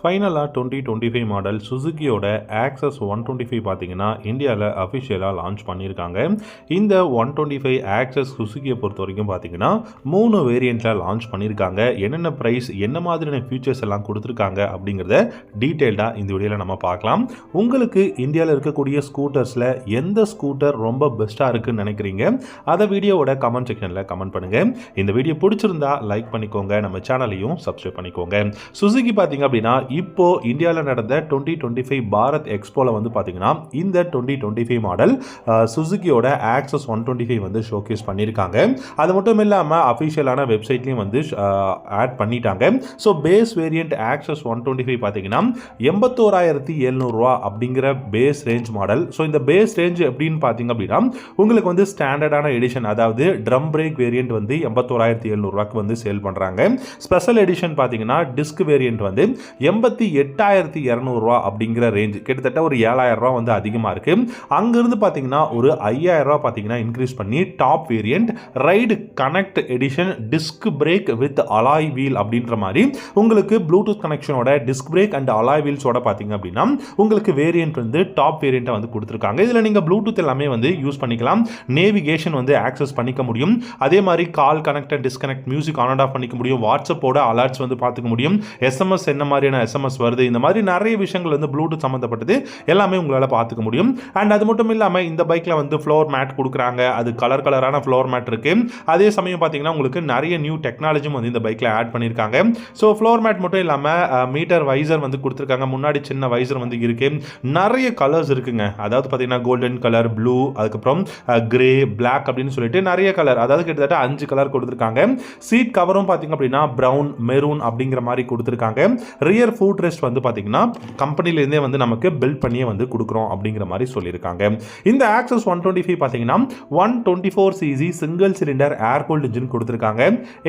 ஃபைனலாக 2025 model சுசுகியோட access 125 பார்த்தீங்கன்னா இந்தியாவில் அஃபிஷியலாக லான்ச் பண்ணியிருக்காங்க. இந்த 125 ஆக்சஸ் சுசுகியை பொறுத்த வரைக்கும் பார்த்தீங்கன்னா 3 வேரியண்ட்டில் லான்ச் பண்ணியிருக்காங்க. என்னென்ன ப்ரைஸ், என்ன மாதிரியான ஃபீச்சர்ஸ் எல்லாம் கொடுத்துருக்காங்க அப்படிங்கிறத டீட்டெயில்டாக இந்த வீடியோவில் நம்ம பார்க்கலாம். உங்களுக்கு இந்தியாவில் இருக்கக்கூடிய ஸ்கூட்டர்ஸில் எந்த ஸ்கூட்டர் ரொம்ப பெஸ்ட்டாக இருக்குன்னு நினைக்கிறீங்க, அதை வீடியோவோட கமெண்ட் செக்ஷனில் கமெண்ட் பண்ணுங்கள். இந்த வீடியோ பிடிச்சிருந்தா லைக் பண்ணிக்கோங்க, நம்ம சேனலையும் சப்ஸ்கிரைப் பண்ணிக்கோங்க. சுசுகி பார்த்தீங்க அப்படின்னா இப்போ இந்தியாவில் நடந்த 2025 பாரத் எக்ஸ்போல வந்து பார்த்தீங்கன்னா இந்த 2025 மாடல் சுசுகியோட ஆக்சஸ் 125 வந்து ஷோகேஸ் பண்ணியிருக்காங்க. அது மட்டும் இல்லாமல் அஃபிஷியலான வெப்சைட்லையும் வந்து ஆட் பண்ணிட்டாங்க. ஸோ பேஸ் வேரியன்ட் ஆக்சஸ் 125 பார்த்தீங்கன்னா 81,700 ரூபா அப்படிங்கிற பேஸ் ரேஞ்ச் மாடல். ஸோ இந்த பேஸ் ரேஞ்ச் எப்படின்னு பார்த்தீங்க அப்படின்னா உங்களுக்கு வந்து ஸ்டாண்டர்டான எடிஷன், அதாவது ட்ரம் பிரேக் வேரியன்ட் வந்து 81,700 ரூபாய்க்கு வந்து சேல் பண்ணுறாங்க. ஸ்பெஷல் எடிஷன் பார்த்தீங்கன்னா டிஸ்க் வேரியன்ட் வந்து 88,200 ரூபா அப்படிங்கிற ரேஞ்ச், கிட்டத்தட்ட ஒரு 7,000 ரூபா வந்து அதிகமாக இருக்கு. அங்கிருந்து பார்த்தீங்கன்னா ஒரு 5,000 ரூபா பார்த்தீங்கன்னா இன்க்ரீஸ் பண்ணி top variant ride connect edition disc brake with alloy wheel அப்படின்ற மாதிரி உங்களுக்கு ப்ளூடூத் கனெக்ஷனோட டிஸ்க் பிரேக் அண்ட் அலாய் வீல்ஸோட பார்த்தீங்க அப்படின்னா உங்களுக்கு வேரியன்ட் வந்து டாப் வேரியண்ட்டை வந்து கொடுத்துருக்காங்க. இதில் நீங்கள் ப்ளூடூத் எல்லாமே வந்து யூஸ் பண்ணிக்கலாம், நேவிகேஷன் வந்து ஆக்சஸ் பண்ணிக்க முடியும், அதே மாதிரி call connect disconnect, music on and half பண்ணிக்க முடியும், வாட்ஸ்அப்போட அலர்ட்ஸ் வந்து பார்த்துக்க முடியும், எஸ்எம்எஸ் என்ன மாதிரியான எஸ்எம்எஸ் வருது, இந்த மாதிரி நிறைய விஷயங்கள் வந்து ப்ளூடூத் சம்மந்தப்பட்டது எல்லாமே உங்களால் பார்த்துக்க முடியும். அண்ட் அது மட்டும் இல்லாமல் இந்த பைக்கில் வந்து ஃப்ளோர் மேட் கொடுக்குறாங்க, அது கலரான ஃப்ளோர் மேட் இருக்கு. அதே சமயம் பார்த்தீங்கன்னா உங்களுக்கு நிறைய நியூ டெக்னாலஜியும் வந்து இந்த பைக்கில் ஆட் பண்ணியிருக்காங்க. ஸோ ஃப்ளோர் மேட் மட்டும் இல்லாமல் மீட்டர் வைசர் வந்து கொடுத்துருக்காங்க, முன்னாடி சின்ன வைசர் வந்து இருக்கு, நிறைய கலர்ஸ் இருக்குங்க. அதாவது பார்த்தீங்கன்னா கோல்டன் கலர், ப்ளூ, அதுக்கப்புறம் கிரே, பிளாக் அப்படின்னு சொல்லிட்டு நிறைய கலர், அதாவது கிட்டத்தட்ட 5 கலர் கொடுத்துருக்காங்க. சீட் கவரும் பார்த்தீங்க அப்படின்னா ப்ரௌன், மெரூன் அப்படிங்கிற மாதிரி கொடுத்துருக்காங்க. ரியர் ஃபுட் ரெஸ்ட் வந்து பார்த்தீங்கன்னா கம்பெனிலேருந்தே வந்து நமக்கு பில்ட் பண்ணியே வந்து கொடுக்குறோம் அப்படிங்கிற மாதிரி சொல்லியிருக்காங்க. இந்த ஆக்சஸ் 125 பார்த்தீங்கன்னா 124cc சிங்கிள் சிலிண்டர் ஏர் கூல்ட் இன்ஜின் கொடுத்துருக்காங்க.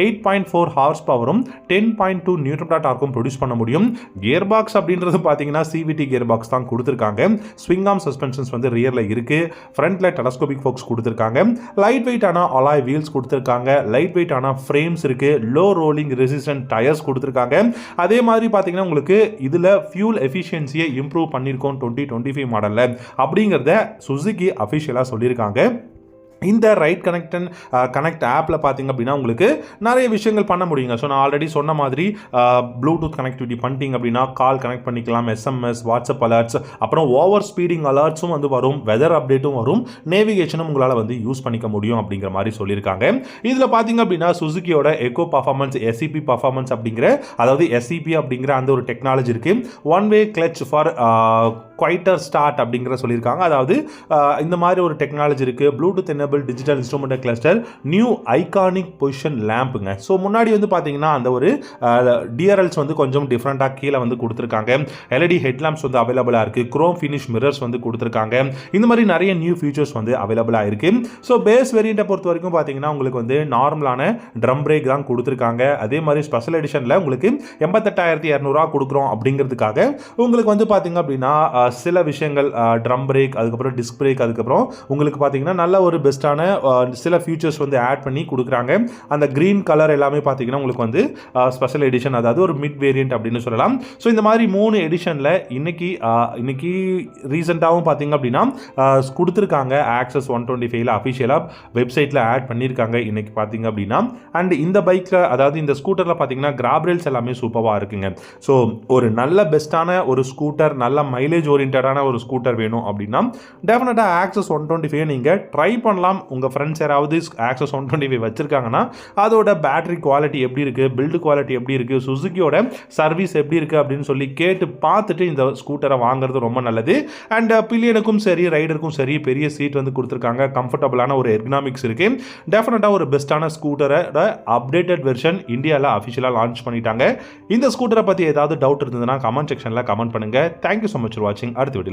8.4 ஹார்ஸ் பவரும் 10.2 நியூட்டன் டார்க்கும் ப்ரொடியூஸ் பண்ண முடியும். கியர் பாக்ஸ் அப்படின்றது பார்த்தீங்கன்னா சிவிடி கியர் பாக்ஸ் தான் கொடுத்துருக்காங்க. ஸ்விங் ஆர்ம் சஸ்பென்ஷன்ஸ் வந்து ரியர்ல இருக்கு. ஃப்ரண்ட்ல டெலஸ்கோபிக் ஃபோக்ஸ் கொடுத்துருக்காங்க. லைட் வெயிட்டான அலாய் வீல்ஸ் கொடுத்துருக்காங்க. லைட் வெயிட்டான ஃப்ரேம்ஸ் இருக்கு. லோ ரோலிங் ரெசிஸ்டன்ட் டயர்ஸ் கொடுத்துருக்காங்க. அதே மாதிரி பார்த்தீங்கன்னா உங்களுக்கு இதில் ஃபியூல் எஃபிஷியன்சியை இம்ப்ரூவ் பண்ணியிருக்கோம் 2025 மாடலில் அப்படிங்கிறத சுசுகி அஃபிஷியலாக சொல்லியிருக்காங்க. இந்த ரைட் கனெக்ட் ஆப்பில் பார்த்தீங்க அப்படின்னா உங்களுக்கு நிறைய விஷயங்கள் பண்ண முடியுங்க. ஸோ நான் ஆல்ரெடி சொன்ன மாதிரி ப்ளூடூத் கனெக்டிவிட்டி பண்ணிட்டீங்க அப்படின்னா கால் கனெக்ட் பண்ணிக்கலாம், எஸ்எம்எஸ், வாட்ஸ்அப் அலர்ட்ஸ், அப்புறம் ஓவர் ஸ்பீடிங் அலர்ட்ஸும் வந்து வரும், வெதர் அப்டேட்டும் வரும், நேவிகேஷனும் உங்களால் வந்து யூஸ் பண்ணிக்க முடியும் அப்படிங்கிற மாதிரி சொல்லியிருக்காங்க. இதில் பார்த்தீங்க அப்படின்னா சுசுகியோட எக்கோ பர்ஃபார்மன்ஸ், எஸ்இபி பர்ஃபார்மன்ஸ் அப்படிங்கிற, அதாவது எஸ்இபி அப்படிங்கிற அந்த ஒரு டெக்னாலஜி இருக்கு. One way clutch for quieter start அப்படிங்கிற சொல்லியிருக்காங்க. அதாவது இந்த மாதிரி ஒரு டெக்னாலஜி இருக்கு. Bluetooth enable digital instrument cluster, new iconic position லேம்புங்க. ஸோ முன்னாடி வந்து பார்த்தீங்கன்னா அந்த ஒரு டிஆர்எல்ஸ் வந்து கொஞ்சம் டிஃப்ரெண்டாக கீழே வந்து கொடுத்துருக்காங்க. எல்இடி ஹெட்லாம்ப்ஸ் வந்து அவைலபிளாக இருக்கு. குரோம் ஃபினிஷ் மிரர்ஸ் வந்து கொடுத்துருக்காங்க. இந்த மாதிரி நிறைய நியூ ஃபீச்சர்ஸ் வந்து அவைலபிளாக இருக்கு. ஸோ பேஸ் வேரியண்ட்டை பொறுத்த வரைக்கும் பார்த்தீங்கன்னா உங்களுக்கு வந்து நார்மலான ட்ரம் பிரேக் தான் கொடுத்துருக்காங்க. அதே மாதிரி ஸ்பெஷல் எடிஷனில் உங்களுக்கு 88,200 ரூபா கொடுக்குறோம் அப்படிங்கிறதுக்காக உங்களுக்கு வந்து பார்த்தீங்க அப்படின்னா சில விஷயங்கள் ட்ரம் பிரேக், அதுக்கப்புறம் டிஸ்க் பிரேக், அதுக்கப்புறம் உங்களுக்கு பார்த்தீங்கன்னா நல்ல ஒரு பெஸ்ட்டான சில ஃபியூச்சர்ஸ் வந்து ஆட் பண்ணி கொடுக்குறாங்க. அந்த கிரீன் கலர் எல்லாமே பார்த்தீங்கன்னா உங்களுக்கு வந்து ஸ்பெஷல் எடிஷன், அதாவது ஒரு மிட் வேரியன்ட் அப்படின்னு சொல்லலாம். ஸோ இந்த மாதிரி 3 எடிஷனில் இன்னைக்கு ரீசெண்டாகவும் பார்த்தீங்க அப்படின்னா கொடுத்துருக்காங்க. ஆக்சஸ் 125 அஃபிஷியலாக வெப்சைட்டில் ஆட் பண்ணியிருக்காங்க இன்னைக்கு பார்த்தீங்க அப்படின்னா. அண்ட் இந்த பைக்கில், அதாவது இந்த ஸ்கூட்டரில் பார்த்தீங்கன்னா கிராப் ரேல்ஸ் எல்லாமே சூப்பராக இருக்குங்க. ஸோ ஒரு நல்ல பெஸ்ட்டான ஒரு ஸ்கூட்டர், நல்ல மைலேஜ் ஓரியன்டான ஒரு ஸ்கூட்டர் வேணும் அப்படின்னா டெஃபினட்டாக ஆக்சஸ் 125 நீங்கள் ட்ரை பண்ணலாம். உங்கள் ஃப்ரெண்ட்ஸ் யாராவது ஆக்சஸ் 125 வச்சிருக்காங்கன்னா அதோட பேட்டரி குவாலிட்டி எப்படி இருக்குது, பில்டு குவாலிட்டி எப்படி இருக்குது, சுசுகியோட சர்வீஸ் எப்படி இருக்குது அப்படின்னு சொல்லி கேட்டு பார்த்துட்டு இந்த ஸ்கூட்டரை வாங்குறது ரொம்ப நல்லது. அண்ட் பில்லியனுக்கும் சரி ரைடருக்கும் சரி பெரிய சீட் வந்து கொடுத்துருக்காங்க. கம்ஃபர்டபுளான ஒரு எர்கனாமிக்ஸ் இருக்குது. டெஃபினட்டாக ஒரு பெஸ்ட்டான ஸ்கூட்டரோட அப்டேட்டட் வெர்ஷன் இந்தியாவில் அஃபிஷியலாக லான்ச் பண்ணிட்டாங்க. இந்த ஸ்கூட்டரை பற்றி ஏதாவது டவுட் இருந்ததுன்னா கமெண்ட் செக்ஷனில் கமெண்ட் பண்ணுங்கள். தேங்க்யூ ஸோ மச் ஃபார் வாட்சிங். அடுத்த வீடியோவில்